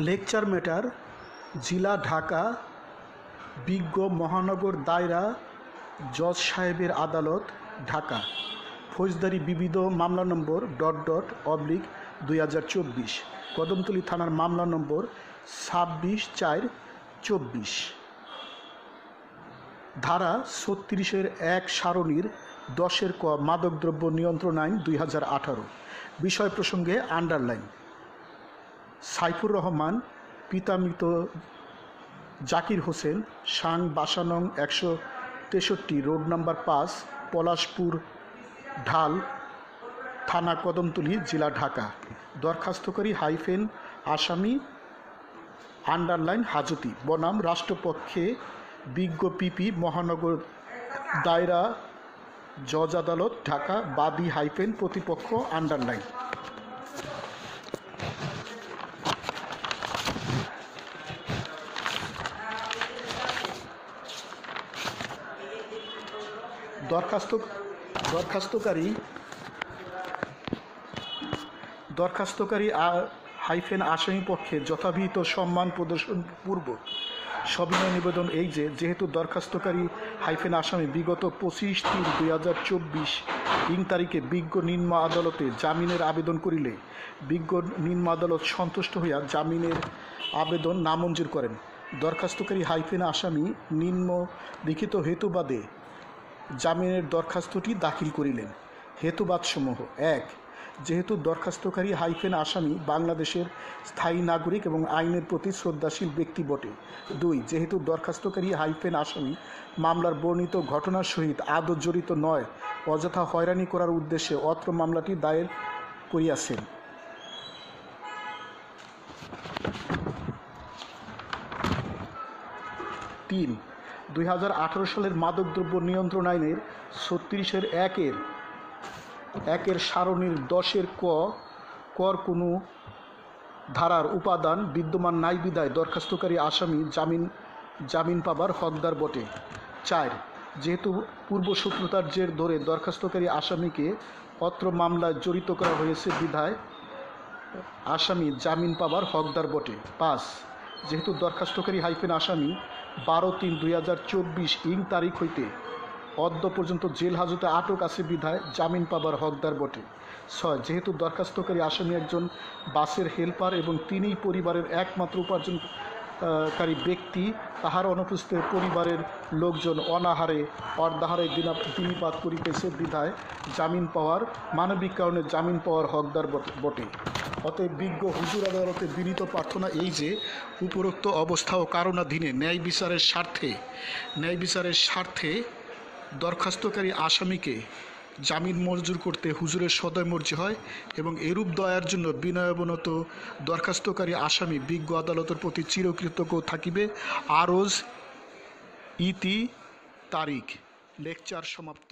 Lecture matter, জেলা ঢাকা, বিজ্ঞ মহানগর দায়রা জজ সাহেবের আদালত, ঢাকা। ফৌজদারি বিবিধ মামলা নম্বর //2024, কদমতলী থানার মামলা নম্বর 26/4/24। ধারা 36-1 সারণীর 10 ক মাদকদ্রব্য নিয়ন্ত্রণ আইন 2018। বিষয় প্রসঙ্গে আন্ডারলাইন। সাইফুর রহমান, পিতা মৃত জাকির হোসেন, সাং বাসা নং 163, রোড নাম্বার 5, পলাশপুর ঢাল, থানা কদমতলী, জেলা ঢাকা। দরখাস্তকারী আসামি আন্ডারলাইন হাজতি, বনাম রাষ্ট্রপক্ষে বিজ্ঞ পিপি, মহানগর দায়রা জজ আদালত, ঢাকা। বাদী প্রতিপক্ষ আন্ডারলাইন। দরখাস্তকারী আসামি পক্ষে যথাবিহিত সম্মান প্রদর্শন পূর্বক সবিনয় নিবেদন এই যে, যেহেতু দরখাস্তকারী আসামি বিগত 25/3/2024 তারিখে বিজ্ঞ নিম্ন আদালতে জামিনের আবেদন করিলে বিজ্ঞ নিম্ন আদালত সন্তুষ্ট হইয়া জামিনের আবেদন নামঞ্জুর করেন। দরখাস্তকারী আসামি নিম্ন লিখিত হেতুবাদে জামিনের দরখাস্তটি দাখিল করিলেন। হেতুবাদসমূহ: 1. যেহেতু দরখাস্তকারী আসামি বাংলাদেশের স্থায়ী নাগরিক এবং আইনের প্রতি শ্রদ্ধাশীল ব্যক্তি বটে। 2. যেহেতু দরখাস্তকারী আসামি মামলার বর্ণিত ঘটনার সহিত আদৌ জড়িত নয়, অযথা হয়রানি করার উদ্দেশ্যে অত্র মামলাটি দায়ের করিয়াছেন। 3. 2018 সালের মাদকদ্রব্য নিয়ন্ত্রণ আইনের 36-1 সারণীর 10 কর কোনো ধারার উপাদান বিদ্যমান নাই বিধায় দরখাস্তকারী আসামি জামিন পাবার হকদার বটে। 4. যেহেতু পূর্বশত্রুতার জের ধরে দরখাস্তকারী আসামিকে অত্র মামলায় জড়িত করা হয়েছে বিধায় আসামি জামিন পাবার হকদার বটে। 5. যেহেতু দরখাস্তকারী আসামি 12/3/2024 তারিখ হইতে অদ্য পর্যন্ত জেল হাজতে আটক আছে বিধায় জামিন পাবার হকদার বটে। 6. যেহেতু দরখাস্তকারী আসামি একজন বাসের হেল্পার এবং তিনিই পরিবারের একমাত্র উপার্জনকারী ব্যক্তি, তাহার অনুপস্থিতিতে পরিবারের লোকজন অনাহারে অর্ধাহারে দিনপাত করিতেছে বিধায় জামিন পাওয়ার মানবিক কারণে জামিন পাওয়ার হকদার বটে। অতএব বিজ্ঞ হুজুর আদালতে বিনীত প্রার্থনা এই যে, উপরোক্ত অবস্থা ও কারণাধীনে ন্যায় বিচারের স্বার্থে দরখাস্তকারী আসামিকে জামিন মঞ্জুর করতে হুজুরের সদয় মর্জি হয় এবং এরূপ দয়ার জন্য বিনয়াবনত দরখাস্তকারী আসামি বিজ্ঞ আদালতের প্রতি চিরকৃতজ্ঞ থাকিবে। আরজ ইতি তারিখ। লেকচার সমাপ্ত।